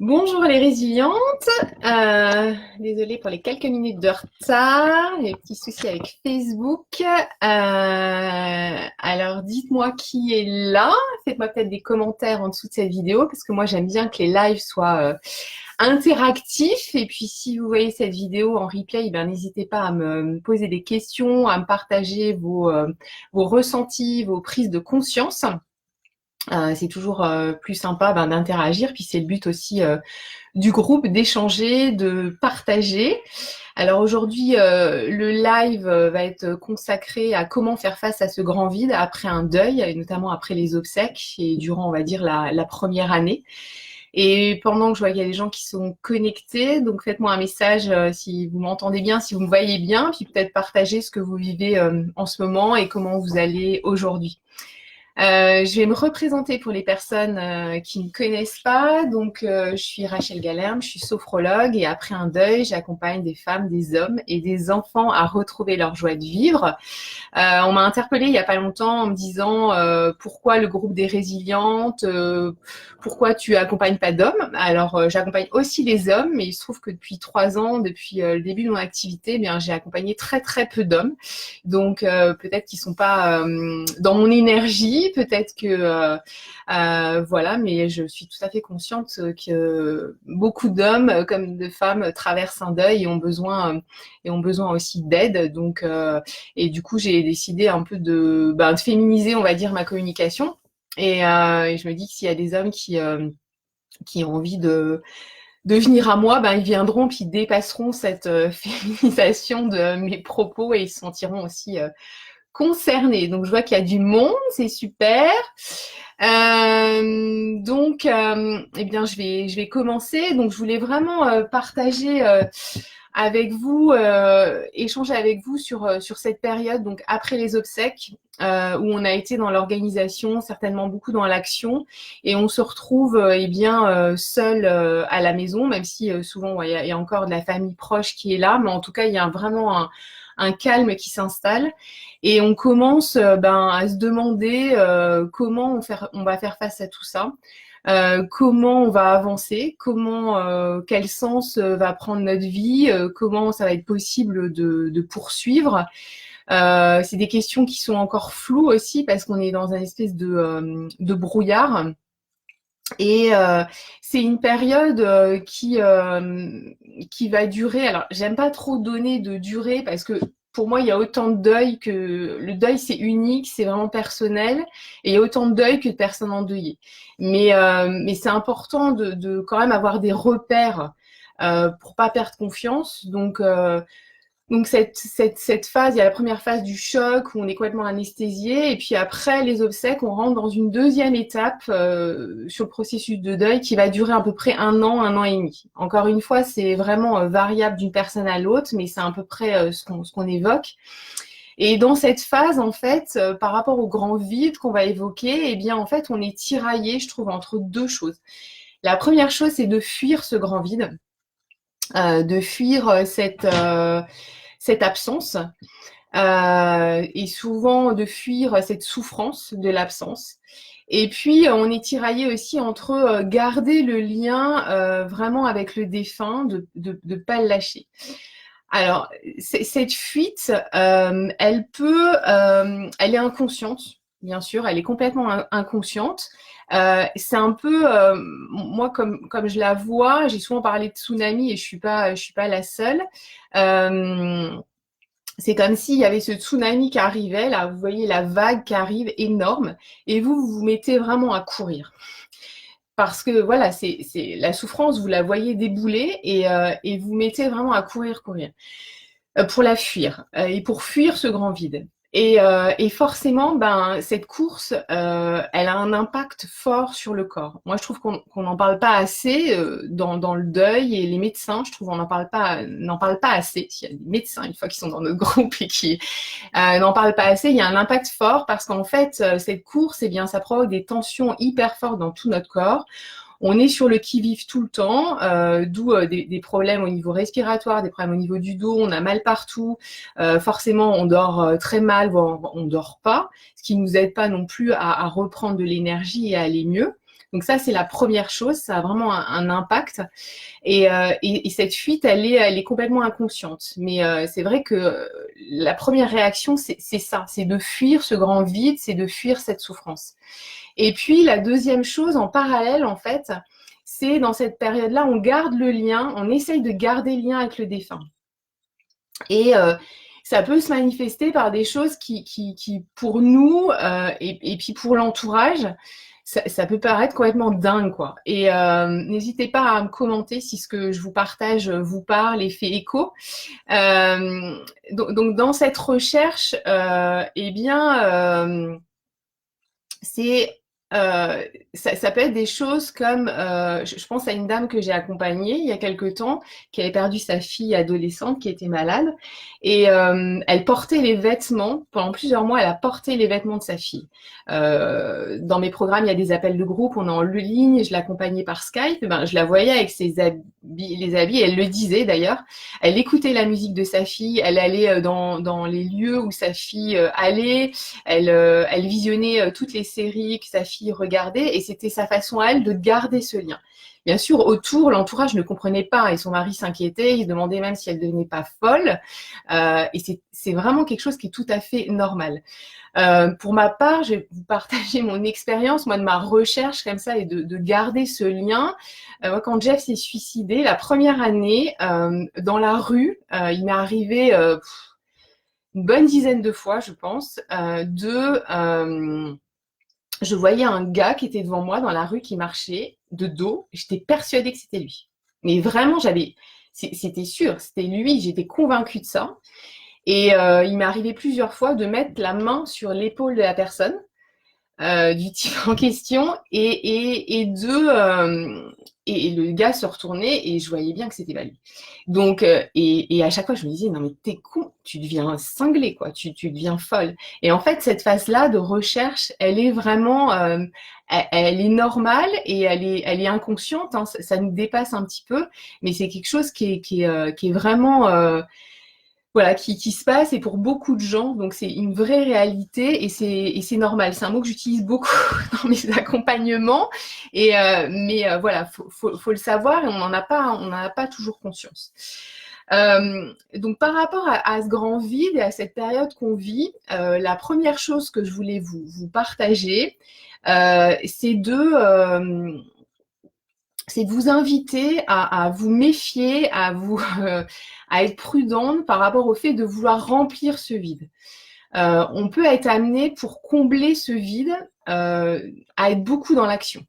Bonjour les résilientes. Désolée pour les quelques minutes de retard, les petits soucis avec Facebook. Alors dites-moi qui est là. Faites-moi peut-être des commentaires en dessous de cette vidéo parce que moi j'aime bien que les lives soient interactifs. Et puis si vous voyez cette vidéo en replay, ben, n'hésitez pas à me poser des questions, à me partager vos ressentis, vos prises de conscience. C'est toujours plus sympa d'interagir, puis c'est le but aussi du groupe d'échanger, de partager. Alors aujourd'hui, le live va être consacré à comment faire face à ce grand vide après un deuil, et notamment après les obsèques et durant, on va dire, la première année. Et pendant que je vois qu'il y a des gens qui sont connectés, donc faites-moi un message si vous m'entendez bien, si vous me voyez bien, puis peut-être partager ce que vous vivez en ce moment et comment vous allez aujourd'hui. Je vais me représenter pour les personnes qui ne connaissent pas. Donc, je suis Rachel Galerme, je suis sophrologue et après un deuil, j'accompagne des femmes, des hommes et des enfants à retrouver leur joie de vivre. On m'a interpellée il y a pas longtemps en me disant pourquoi le groupe des résilientes, pourquoi tu accompagnes pas d'hommes. Alors j'accompagne aussi les hommes, mais il se trouve que depuis 3 ans, depuis le début de mon activité, eh bien j'ai accompagné très très peu d'hommes. Donc peut-être qu'ils sont pas dans mon énergie, peut-être que voilà, mais je suis tout à fait consciente que beaucoup d'hommes comme de femmes traversent un deuil et ont besoin aussi d'aide. Donc et du coup, j'ai décidé un peu de féminiser, on va dire, ma communication. Et je me dis que s'il y a des hommes qui ont envie de venir à moi, ils viendront, puis ils dépasseront cette féminisation de mes propos et ils se sentiront aussi concernés. Donc, je vois qu'il y a du monde, c'est super. Eh bien, je vais commencer. Donc, je voulais vraiment partager avec vous, échanger avec vous sur cette période, donc après les obsèques, où on a été dans l'organisation, certainement beaucoup dans l'action, et on se retrouve seul à la maison, même si souvent il y a encore de la famille proche qui est là, mais en tout cas il y a vraiment un calme qui s'installe, et on commence à se demander comment on va faire face à tout ça. Comment on va avancer, quel sens va prendre notre vie, comment ça va être possible de poursuivre. C'est des questions qui sont encore floues aussi parce qu'on est dans un espèce de brouillard. Et c'est une période qui va durer. Alors, j'aime pas trop donner de durée parce que pour moi, il y a autant de deuil que le deuil, c'est unique, c'est vraiment personnel, et il y a autant de deuil que de personnes endeuillées. Mais c'est important de quand même avoir des repères pour pas perdre confiance. Donc cette phase, il y a la première phase du choc où on est complètement anesthésié, et puis après les obsèques, on rentre dans une deuxième étape sur le processus de deuil qui va durer à peu près un an et demi. Encore une fois, c'est vraiment variable d'une personne à l'autre, mais c'est à peu près ce qu'on évoque. Et dans cette phase, en fait, par rapport au grand vide qu'on va évoquer, eh bien en fait, on est tiraillé, je trouve, entre deux choses. La première chose, c'est de fuir ce grand vide, de fuir cette absence, et souvent de fuir cette souffrance de l'absence. Et puis, on est tiraillé aussi entre garder le lien vraiment avec le défunt, de pas le lâcher. Alors, cette fuite, elle est inconsciente, bien sûr, elle est complètement inconsciente. C'est un peu, moi, comme je la vois, j'ai souvent parlé de tsunami et je suis pas la seule. Euh, c'est comme s'il y avait ce tsunami qui arrivait, là, vous voyez la vague qui arrive énorme, et vous vous mettez vraiment à courir. Parce que voilà, c'est la souffrance, vous la voyez débouler et vous mettez vraiment à courir, courir pour la fuir et pour fuir ce grand vide. Et forcément, cette course, elle a un impact fort sur le corps. Moi, je trouve qu'on n'en parle pas assez dans le deuil, et les médecins, je trouve, on n'en parle pas assez. Il y a des médecins, une fois qu'ils sont dans notre groupe et qui n'en parlent pas assez, il y a un impact fort parce qu'en fait, cette course, eh bien, ça provoque des tensions hyper fortes dans tout notre corps. On est sur le qui-vive tout le temps, d'où des problèmes au niveau respiratoire, des problèmes au niveau du dos, on a mal partout, forcément on dort très mal, voire on dort pas, ce qui ne nous aide pas non plus à reprendre de l'énergie et à aller mieux. Donc ça, c'est la première chose, ça a vraiment un impact. Et cette fuite, elle est complètement inconsciente. Mais c'est vrai que la première réaction, c'est ça, c'est de fuir ce grand vide, c'est de fuir cette souffrance. Et puis la deuxième chose en parallèle, en fait, c'est dans cette période-là, on garde le lien, on essaye de garder le lien avec le défunt. Et ça peut se manifester par des choses qui pour nous et puis pour l'entourage, ça peut paraître complètement dingue, quoi. Et n'hésitez pas à me commenter si ce que je vous partage vous parle et fait écho. Donc dans cette recherche, eh bien, c'est ça peut être des choses comme je pense à une dame que j'ai accompagnée il y a quelque temps qui avait perdu sa fille adolescente qui était malade et elle portait les vêtements pendant plusieurs mois. Elle a porté les vêtements de sa fille. Dans mes programmes, il y a des appels de groupe, on est en ligne, je l'accompagnais par Skype. Ben, je la voyais avec ses habits, les habits. Elle le disait d'ailleurs. Elle écoutait la musique de sa fille. Elle allait dans les lieux où sa fille allait. Elle visionnait toutes les séries que sa fille regardait et c'était sa façon à elle de garder ce lien. Bien sûr, autour, l'entourage ne comprenait pas et son mari s'inquiétait, il se demandait même si elle devenait pas folle. Et c'est vraiment quelque chose qui est tout à fait normal. Pour ma part, je vais vous partager mon expérience, moi, de ma recherche comme ça et de garder ce lien. Moi, quand Jeff s'est suicidé, la première année, dans la rue, il m'est arrivé une bonne dizaine de fois, je pense, je voyais un gars qui était devant moi dans la rue qui marchait de dos. J'étais persuadée que c'était lui. Mais vraiment, c'était sûr, c'était lui. J'étais convaincue de ça. Et il m'est arrivé plusieurs fois de mettre la main sur l'épaule de la personne, du type en question, et le gars se retournait et je voyais bien que c'était pas lui. Donc et à chaque fois je me disais non mais t'es con, tu deviens cinglé quoi, tu deviens folle. Et en fait cette phase-là de recherche, elle est vraiment elle est normale et elle est inconsciente, hein, ça nous dépasse un petit peu, mais c'est quelque chose qui est vraiment voilà, qui se passe et pour beaucoup de gens, donc c'est une vraie réalité et c'est normal. C'est un mot que j'utilise beaucoup dans mes accompagnements, mais voilà, faut le savoir et on n'en a pas toujours conscience. Donc par rapport à ce grand vide et à cette période qu'on vit, la première chose que je voulais vous partager, c'est de vous inviter à vous méfier, à être prudente par rapport au fait de vouloir remplir ce vide. On peut être amené pour combler ce vide à être beaucoup dans l'action.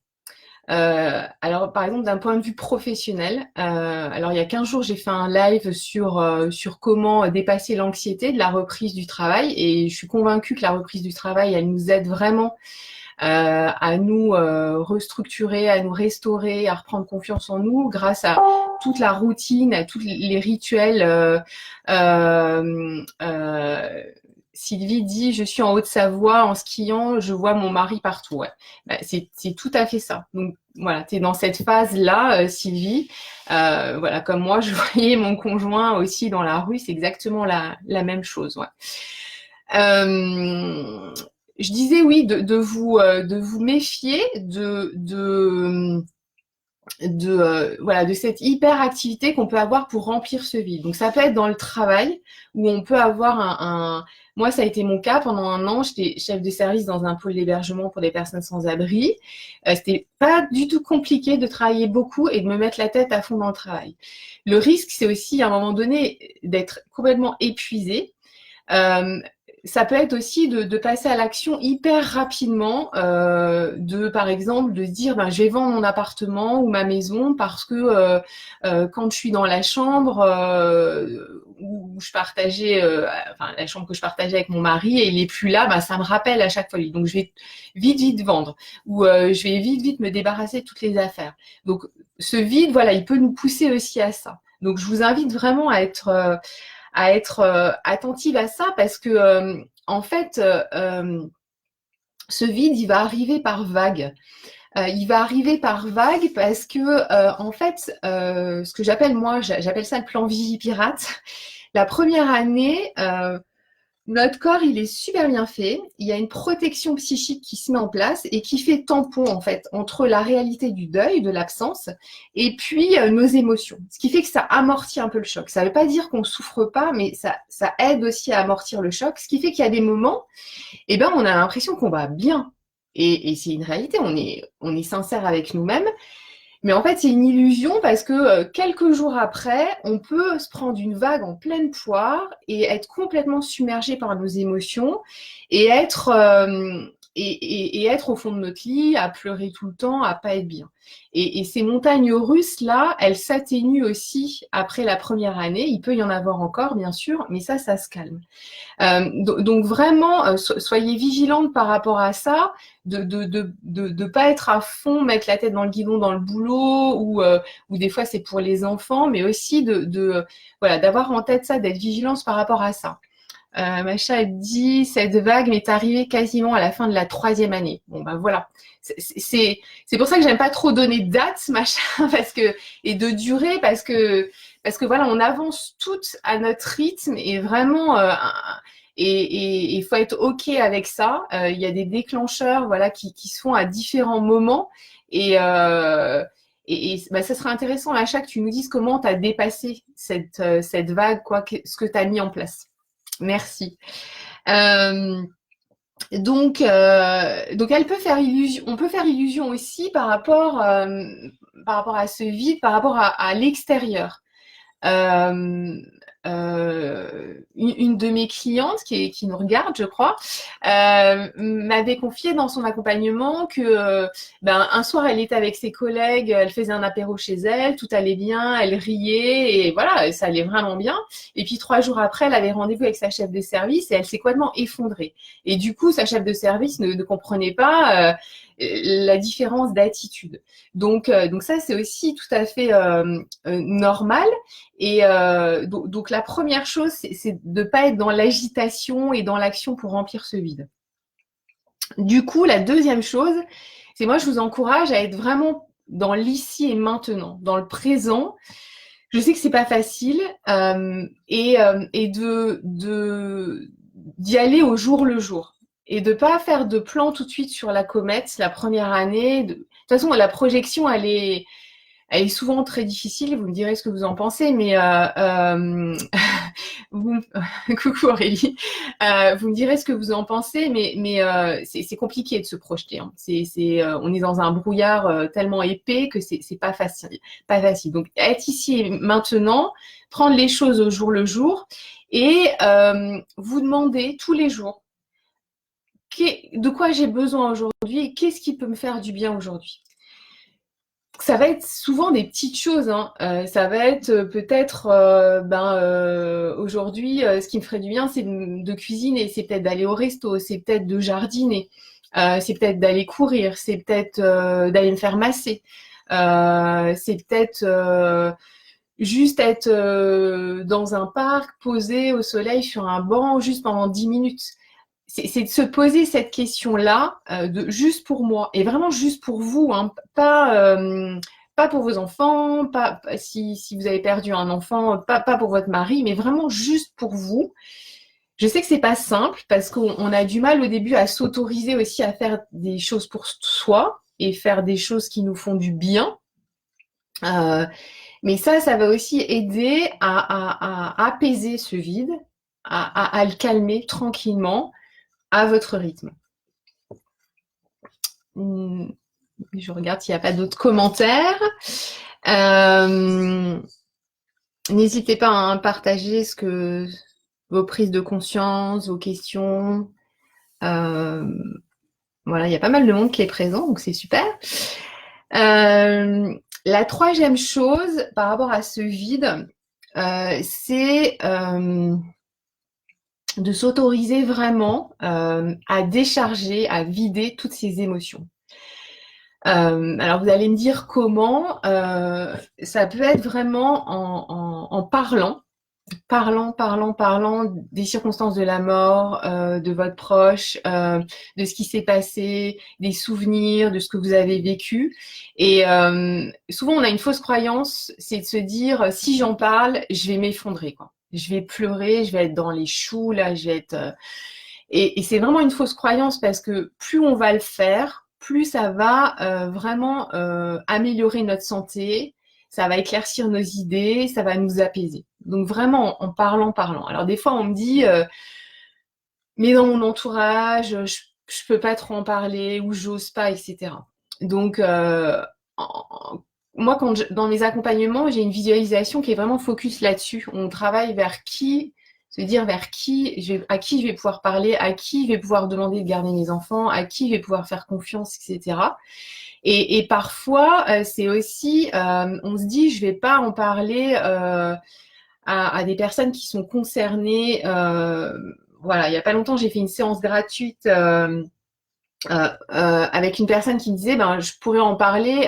Alors, par exemple, d'un point de vue professionnel, alors il y a 15 jours, j'ai fait un live sur comment dépasser l'anxiété de la reprise du travail et je suis convaincue que la reprise du travail, elle nous aide vraiment à nous restructurer, à nous restaurer, à reprendre confiance en nous grâce à toute la routine, à tous les rituels. Sylvie dit, je suis en Haute-Savoie en skiant, je vois mon mari partout. Ouais. Bah, c'est tout à fait ça. Donc voilà, tu es dans cette phase-là, Sylvie. Voilà, comme moi, je voyais mon conjoint aussi dans la rue, c'est exactement la même chose. Ouais. Je disais oui, de vous méfier voilà, de cette hyperactivité qu'on peut avoir pour remplir ce vide. Donc ça peut être dans le travail où on peut avoir moi ça a été mon cas pendant 1 an, j'étais chef de service dans un pôle d'hébergement pour des personnes sans abri. C'était pas du tout compliqué de travailler beaucoup et de me mettre la tête à fond dans le travail. Le risque c'est aussi à un moment donné d'être complètement épuisé. Ça peut être aussi de passer à l'action hyper rapidement, par exemple, de se dire ben, je vais vendre mon appartement ou ma maison parce que quand je suis dans la chambre où je partageais, enfin la chambre que je partageais avec mon mari et il est plus là, ben, ça me rappelle à chaque fois. Donc je vais vite vendre ou je vais vite me débarrasser de toutes les affaires. Donc ce vide, voilà, il peut nous pousser aussi à ça. Donc je vous invite vraiment à être attentive à ça parce que en fait ce vide il va arriver par vagues. Il va arriver par vagues parce que en fait ce que j'appelle ça le plan Vigipirate. La première année Notre corps, il est super bien fait. Il y a une protection psychique qui se met en place et qui fait tampon, en fait, entre la réalité du deuil, de l'absence, et puis nos émotions. Ce qui fait que ça amortit un peu le choc. Ça ne veut pas dire qu'on ne souffre pas, mais ça aide aussi à amortir le choc. Ce qui fait qu'il y a des moments, eh ben, on a l'impression qu'on va bien. Et c'est une réalité, on est sincère avec nous-mêmes. Mais en fait, c'est une illusion parce que quelques jours après, on peut se prendre une vague en pleine poire et être complètement submergé par nos émotions et et être au fond de notre lit, à pleurer tout le temps, à pas être bien. Et ces montagnes russes là, elles s'atténuent aussi après la première année. Il peut y en avoir encore, bien sûr, mais ça se calme. Donc vraiment, soyez vigilantes par rapport à ça, de pas être à fond, mettre la tête dans le guidon dans le boulot, ou des fois c'est pour les enfants, mais aussi voilà, d'avoir en tête ça, d'être vigilante par rapport à ça. Macha dit, cette vague m'est arrivée quasiment à la fin de la 3e année. Bon ben voilà, c'est pour ça que j'aime pas trop donner de date, Macha, et de durée, parce que voilà, on avance toutes à notre rythme et vraiment, et il faut être ok avec ça. Il y a des déclencheurs, voilà, qui se font à différents moments bah, ça serait intéressant, Macha, que tu nous dises comment tu as dépassé cette vague, quoi, ce que tu as mis en place. Merci. Donc elle peut faire illusion. On peut faire illusion aussi par rapport à ce vide, par rapport à l'extérieur. Une de mes clientes qui nous regarde, je crois, m'avait confié dans son accompagnement que un soir elle était avec ses collègues, elle faisait un apéro chez elle, tout allait bien, elle riait et voilà, ça allait vraiment bien. Et puis 3 jours après, elle avait rendez-vous avec sa chef de service et elle s'est complètement effondrée. Et du coup, sa chef de service ne comprenait pas la différence d'attitude. Donc ça, c'est aussi tout à fait normal. Et donc la première chose, c'est de ne pas être dans l'agitation et dans l'action pour remplir ce vide. Du coup, la deuxième chose, c'est moi, je vous encourage à être vraiment dans l'ici et maintenant, dans le présent. Je sais que c'est pas facile et d'y aller au jour le jour et de pas faire de plan tout de suite sur la comète la première année. De toute façon, la projection, elle est souvent très difficile. Vous me direz ce que vous en pensez, mais coucou Aurélie, vous me direz ce que vous en pensez, mais c'est compliqué de se projeter. Hein. On est dans un brouillard tellement épais que c'est pas facile, pas facile. Donc être ici et maintenant, prendre les choses au jour le jour et vous demander tous les jours de quoi j'ai besoin aujourd'hui et qu'est-ce qui peut me faire du bien aujourd'hui. Ça va être souvent des petites choses. Hein. Ça va être peut-être aujourd'hui, ce qui me ferait du bien, c'est de cuisiner, c'est peut-être d'aller au resto, c'est peut-être de jardiner, c'est peut-être d'aller courir, c'est peut-être d'aller me faire masser, c'est peut-être juste être dans un parc, posé au soleil sur un banc, juste pendant 10 minutes. C'est de se poser cette question-là, juste pour moi, et vraiment juste pour vous, hein, pas pour vos enfants, pas si vous avez perdu un enfant, pas pour votre mari, mais vraiment juste pour vous. Je sais que c'est pas simple parce qu'on a du mal au début à s'autoriser aussi à faire des choses pour soi et faire des choses qui nous font du bien. Mais ça va aussi aider à apaiser ce vide, à le calmer tranquillement à votre rythme. Je regarde s'il n'y a pas d'autres commentaires. N'hésitez pas à partager vos prises de conscience, vos questions. Voilà, il y a pas mal de monde qui est présent, donc c'est super. La troisième chose par rapport à ce vide, c'est de s'autoriser vraiment à décharger, à vider toutes ces émotions. Alors vous allez me dire comment. Ça peut être vraiment en parlant des circonstances de la mort, de votre proche, de ce qui s'est passé, des souvenirs, de ce que vous avez vécu. Et souvent on a une fausse croyance, c'est de se dire si j'en parle, je vais m'effondrer, quoi. je vais pleurer, je vais être dans les choux, là, je vais être... Et c'est vraiment une fausse croyance parce que plus on va le faire, plus ça va vraiment améliorer notre santé, ça va éclaircir nos idées, ça va nous apaiser. Donc vraiment en parlant, parlant. Alors des fois on me dit, mais dans mon entourage, je peux pas trop en parler ou j'ose pas, etc. Donc moi, dans mes accompagnements, j'ai une visualisation qui est vraiment focus là-dessus. On travaille vers qui, se dire vers qui, à qui je vais pouvoir parler, à qui je vais pouvoir demander de garder mes enfants, à qui je vais pouvoir faire confiance, etc. Et parfois, c'est aussi, on se dit, je vais pas en parler à des personnes qui sont concernées. Voilà, il y a pas longtemps, j'ai fait une séance gratuite avec une personne qui me disait, ben, je pourrais en parler.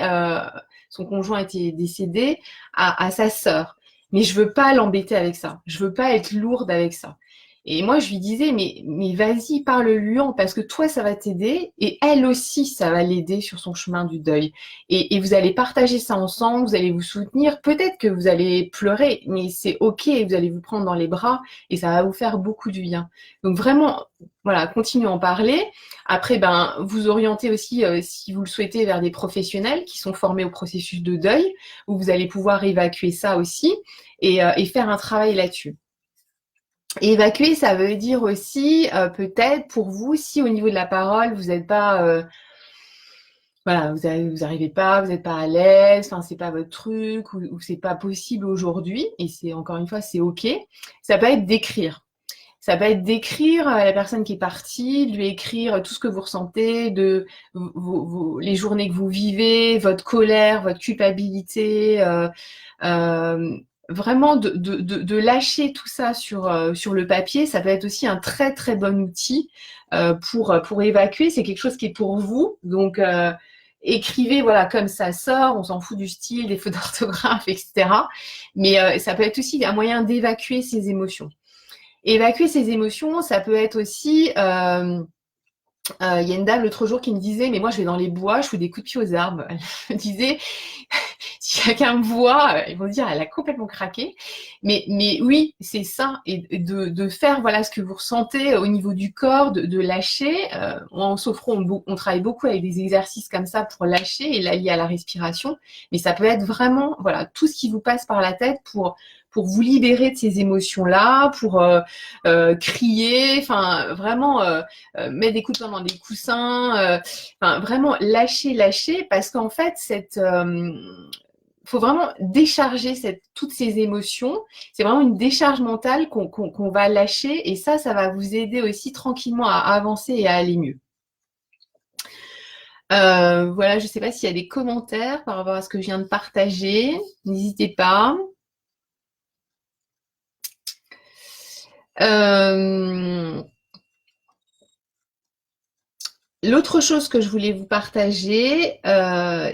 Son conjoint était décédé à sa sœur, mais je veux pas l'embêter avec ça. Je veux pas être lourde avec ça. Et moi, je lui disais, mais vas-y, parle-lui en, parce que toi, ça va t'aider, et elle aussi, ça va l'aider sur son chemin du deuil. Et vous allez partager ça ensemble, vous allez vous soutenir. Peut-être que vous allez pleurer, mais c'est ok, vous allez vous prendre dans les bras, et ça va vous faire beaucoup du bien. Donc vraiment, voilà, continuez à en parler. Après, ben, vous orientez aussi, si vous le souhaitez, vers des professionnels qui sont formés au processus de deuil, où vous allez pouvoir évacuer ça aussi et faire un travail là-dessus. Et évacuer, ça veut dire aussi, peut-être pour vous, si au niveau de la parole, vous n'êtes pas, voilà, vous arrivez pas, vous n'êtes pas à l'aise, enfin c'est pas votre truc ou c'est pas possible aujourd'hui, et c'est encore une fois c'est ok. Ça peut être d'écrire. Ça peut être d'écrire à la personne qui est partie, de lui écrire tout ce que vous ressentez, de les journées que vous vivez, votre colère, votre culpabilité, vraiment de lâcher tout ça sur le papier. Ça peut être aussi un très très bon outil pour évacuer. C'est quelque chose qui est pour vous. Donc écrivez voilà comme ça sort. On s'en fout du style, des fautes d'orthographe, etc. Mais ça peut être aussi un moyen d'évacuer ses émotions. Évacuer ses émotions, ça peut être aussi... il y a une dame l'autre jour qui me disait, mais moi je vais dans les bois, je fous des coups de pied aux arbres. Elle me disait, si quelqu'un me voit, ils vont dire, elle a complètement craqué. Mais oui, c'est ça. Et de faire voilà ce que vous ressentez au niveau du corps, de lâcher. En sophro, on travaille beaucoup avec des exercices comme ça pour lâcher et l'allier à la respiration. Mais ça peut être vraiment voilà tout ce qui vous passe par la tête pour vous libérer de ces émotions-là, pour crier, enfin vraiment mettre des coups de poing dans des coussins, enfin vraiment lâcher, parce qu'en fait faut vraiment décharger toutes ces émotions. C'est vraiment une décharge mentale qu'on va lâcher, et ça va vous aider aussi tranquillement à avancer et à aller mieux. Voilà, je ne sais pas s'il y a des commentaires par rapport à ce que je viens de partager. N'hésitez pas. L'autre chose que je voulais vous partager,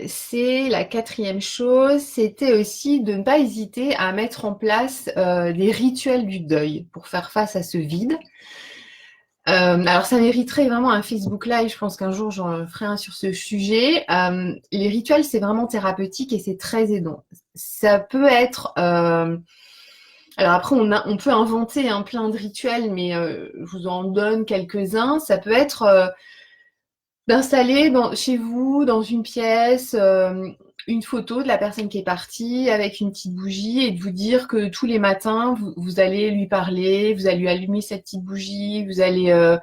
c'est la quatrième chose, c'était aussi de ne pas hésiter à mettre en place des rituels du deuil pour faire face à ce vide. Alors ça mériterait vraiment un Facebook Live, je pense qu'un jour j'en ferai un sur ce sujet. Les rituels, c'est vraiment thérapeutique et c'est très aidant. Ça peut être... alors après, on peut inventer plein de rituels, mais je vous en donne quelques-uns. Ça peut être d'installer chez vous, dans une pièce, une photo de la personne qui est partie avec une petite bougie et de vous dire que tous les matins, vous allez lui parler, vous allez lui allumer cette petite bougie, vous allez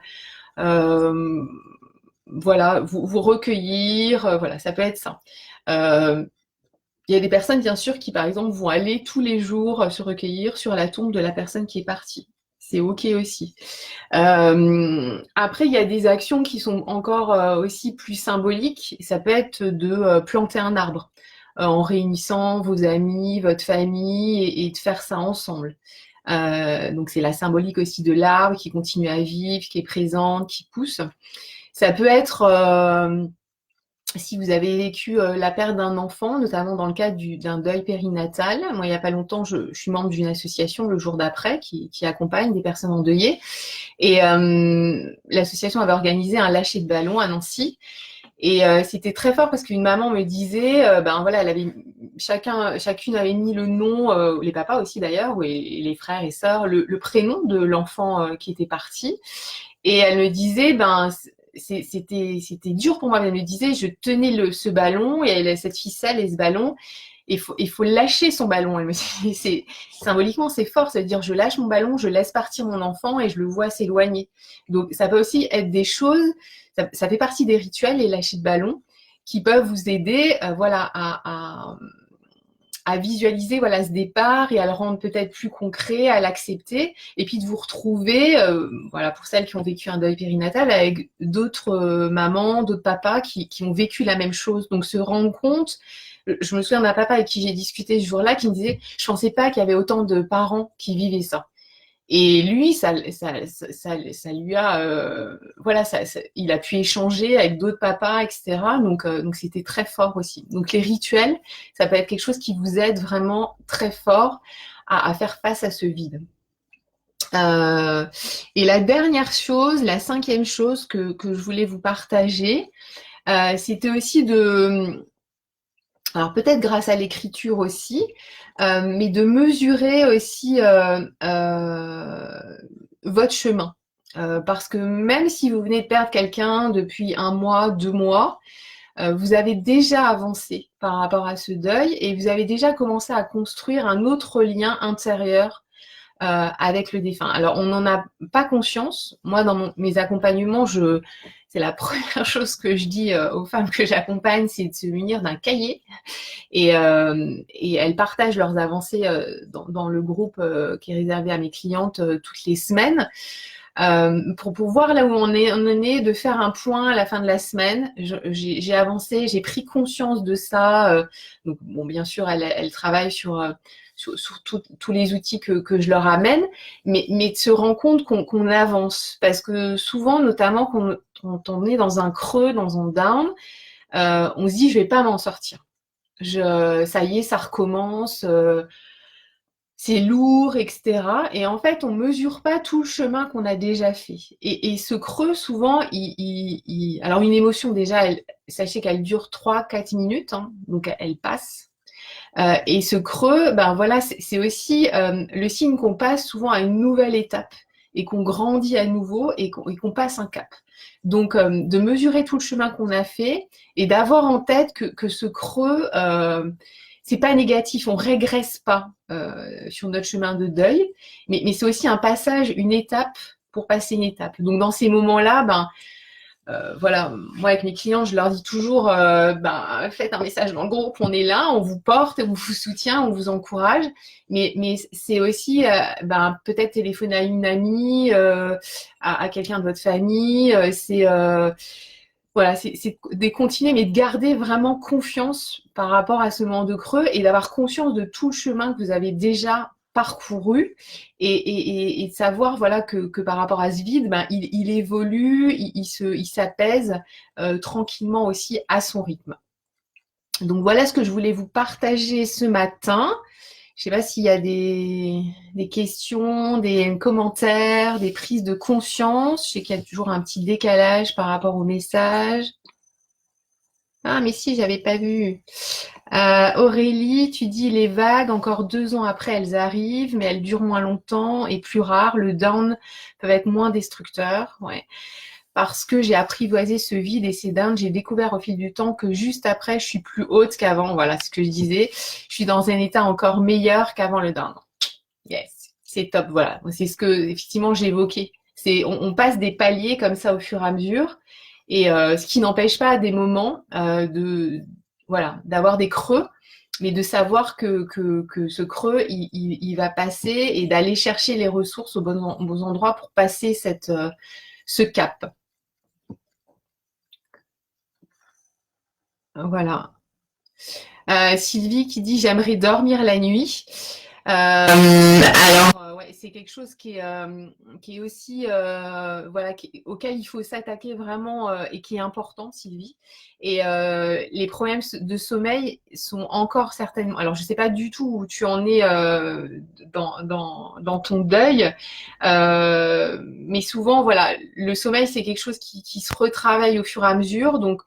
voilà, vous recueillir, voilà, ça peut être ça. Il y a des personnes, bien sûr, qui, par exemple, vont aller tous les jours se recueillir sur la tombe de la personne qui est partie. C'est ok aussi. Après, il y a des actions qui sont encore aussi plus symboliques. Ça peut être de planter un arbre en réunissant vos amis, votre famille et de faire ça ensemble. Donc, c'est la symbolique aussi de l'arbre qui continue à vivre, qui est présente, qui pousse. Ça peut être... si vous avez vécu la perte d'un enfant, notamment dans le cadre d'un deuil périnatal. Moi, il n'y a pas longtemps, je suis membre d'une association, le jour d'après, qui accompagne des personnes endeuillées. Et l'association avait organisé un lâcher de ballon à Nancy. Et c'était très fort parce qu'une maman me disait, ben voilà, elle avait chacune avait mis le nom, les papas aussi d'ailleurs, et les frères et sœurs, le prénom de l'enfant qui était parti. Et elle me disait, ben c'était dur pour moi. Elle me disait, je tenais ce ballon et cette ficelle et ce ballon. Il faut lâcher son ballon. Elle me dit, symboliquement, c'est fort, ça veut dire je lâche mon ballon, je laisse partir mon enfant et je le vois s'éloigner. Donc ça peut aussi être des choses, ça fait partie des rituels, les lâcher de ballon, qui peuvent vous aider, voilà, à visualiser voilà ce départ et à le rendre peut-être plus concret, à l'accepter, et puis de vous retrouver, voilà, pour celles qui ont vécu un deuil périnatal, avec d'autres mamans, d'autres papas qui ont vécu la même chose. Donc se rendre compte, je me souviens d'un papa avec qui j'ai discuté ce jour-là qui me disait, je pensais pas qu'il y avait autant de parents qui vivaient ça. Et lui, ça lui a, voilà, il a pu échanger avec d'autres papas, etc. Donc c'était très fort aussi. Donc les rituels, ça peut être quelque chose qui vous aide vraiment très fort à faire face à ce vide. Et la dernière chose, la cinquième chose que je voulais vous partager, c'était aussi alors peut-être grâce à l'écriture aussi, mais de mesurer aussi votre chemin. Parce que même si vous venez de perdre quelqu'un depuis 1 mois, 2 mois, vous avez déjà avancé par rapport à ce deuil et vous avez déjà commencé à construire un autre lien intérieur avec le défunt. Alors, on n'en a pas conscience. Moi, dans mes accompagnements, c'est la première chose que je dis aux femmes que j'accompagne, c'est de se munir d'un cahier. Et elles partagent leurs avancées dans le groupe qui est réservé à mes clientes toutes les semaines. Pour voir là où on en est, de faire un point à la fin de la semaine. J'ai avancé, j'ai pris conscience de ça. Donc, bon, bien sûr, elle travaille sur tous les outils que je leur amène, mais de se rendre compte qu'on avance. Parce que souvent, notamment quand on est dans un creux, dans un down, on se dit, je vais pas m'en sortir. Ça y est, ça recommence. C'est lourd, etc. Et en fait, on mesure pas tout le chemin qu'on a déjà fait. Et ce creux, souvent, alors une émotion déjà, sachez qu'elle dure 3-4 minutes, hein, donc elle passe. Et ce creux, ben voilà, c'est aussi le signe qu'on passe souvent à une nouvelle étape et qu'on grandit à nouveau et qu'on passe un cap. Donc, de mesurer tout le chemin qu'on a fait et d'avoir en tête que ce creux, c'est pas négatif, on régresse pas sur notre chemin de deuil, mais c'est aussi un passage, une étape pour passer une étape. Donc, dans ces moments-là, ben voilà, moi avec mes clients, je leur dis toujours, faites un message dans le groupe, on est là, on vous porte, on vous soutient, on vous encourage. Mais c'est aussi, peut-être téléphoner à une amie, à quelqu'un de votre famille. Voilà, c'est de continuer, mais de garder vraiment confiance par rapport à ce moment de creux et d'avoir conscience de tout le chemin que vous avez déjà parcouru et de savoir voilà que par rapport à ce vide, il évolue, il s'apaise tranquillement aussi à son rythme. Donc voilà ce que je voulais vous partager ce matin. Je sais pas s'il y a des questions, des commentaires, des prises de conscience. Je sais qu'il y a toujours un petit décalage par rapport au message. Ah mais si, j'avais pas vu. Aurélie, tu dis les vagues, encore 2 ans après, elles arrivent, mais elles durent moins longtemps et plus rares. Le down peut être moins destructeur. Ouais. Parce que j'ai apprivoisé ce vide et ces downs, j'ai découvert au fil du temps que juste après, je suis plus haute qu'avant. Voilà ce que je disais. Je suis dans un état encore meilleur qu'avant le down. Yes, c'est top. Voilà, c'est ce que effectivement j'évoquais. On passe des paliers comme ça au fur et à mesure, et ce qui n'empêche pas à des moments d'avoir des creux, mais de savoir que ce creux il va passer et d'aller chercher les ressources aux bons endroits pour passer ce cap. Voilà. Sylvie qui dit j'aimerais dormir la nuit. Alors, ouais, c'est quelque chose qui est aussi auquel il faut s'attaquer vraiment et qui est important, Sylvie. Et les problèmes de sommeil sont encore certainement. Alors, je sais pas du tout où tu en es dans ton deuil, mais souvent, voilà, le sommeil c'est quelque chose qui se retravaille au fur et à mesure. Donc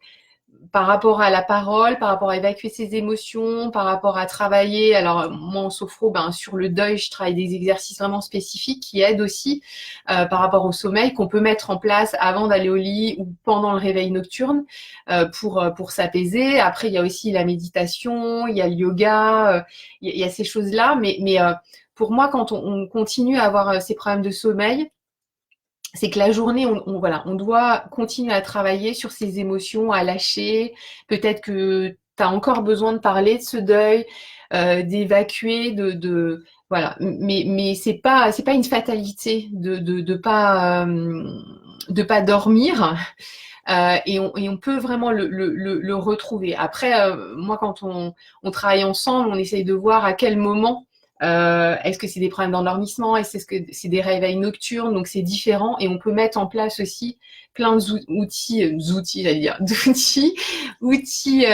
par rapport à la parole, par rapport à évacuer ses émotions, par rapport à travailler. Alors moi en sophro, sur le deuil, je travaille des exercices vraiment spécifiques qui aident aussi par rapport au sommeil qu'on peut mettre en place avant d'aller au lit ou pendant le réveil nocturne pour s'apaiser. Après il y a aussi la méditation, il y a le yoga, il y a ces choses-là. Mais pour moi, quand on continue à avoir ces problèmes de sommeil, c'est que la journée, voilà, on doit continuer à travailler sur ses émotions, à lâcher. Peut-être que tu as encore besoin de parler de ce deuil, d'évacuer, voilà. Mais c'est pas une fatalité de pas dormir. Et on peut vraiment le retrouver. Après, moi, quand on travaille ensemble, on essaye de voir à quel moment. Est-ce que c'est des problèmes d'endormissement? Est-ce que c'est des réveils nocturnes? Donc c'est différent et on peut mettre en place aussi plein d'outils, j'allais dire, outils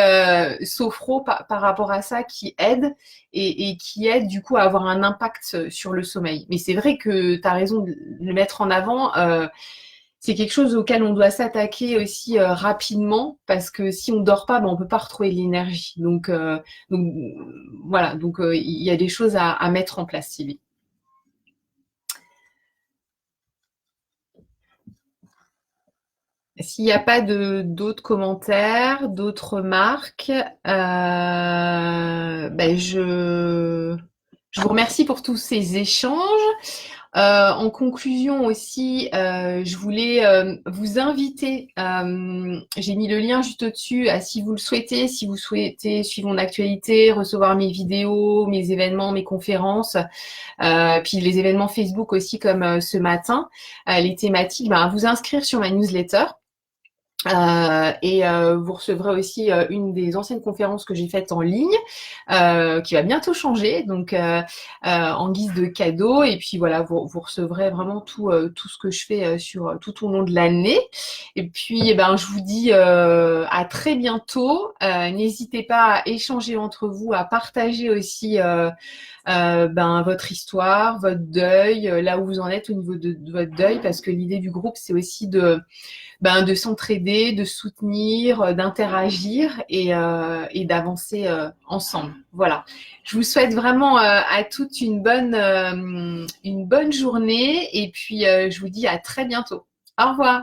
sophro par rapport à ça qui aident et qui aident du coup à avoir un impact sur le sommeil. Mais c'est vrai que tu as raison de le mettre en avant. C'est quelque chose auquel on doit s'attaquer aussi rapidement parce que si on dort pas, on peut pas retrouver de l'énergie. Donc voilà, donc il y a des choses à mettre en place, Sylvie. S'il n'y a pas d'autres commentaires, d'autres remarques, je vous remercie pour tous ces échanges. En conclusion aussi, je voulais vous inviter, j'ai mis le lien juste au-dessus, si vous le souhaitez, si vous souhaitez suivre mon actualité, recevoir mes vidéos, mes événements, mes conférences, puis les événements Facebook aussi comme ce matin, les thématiques, vous inscrire sur ma newsletter. Vous recevrez aussi une des anciennes conférences que j'ai faites en ligne qui va bientôt changer, donc en guise de cadeau. Et puis voilà, vous recevrez vraiment tout ce que je fais sur tout au long de l'année. Et puis je vous dis à très bientôt. N'hésitez pas à échanger entre vous, à partager aussi votre histoire, votre deuil, là où vous en êtes au niveau de votre deuil, parce que l'idée du groupe, c'est aussi de s'entraider, de soutenir, d'interagir et d'avancer ensemble. Voilà. Je vous souhaite vraiment à toutes une bonne journée et puis je vous dis à très bientôt. Au revoir.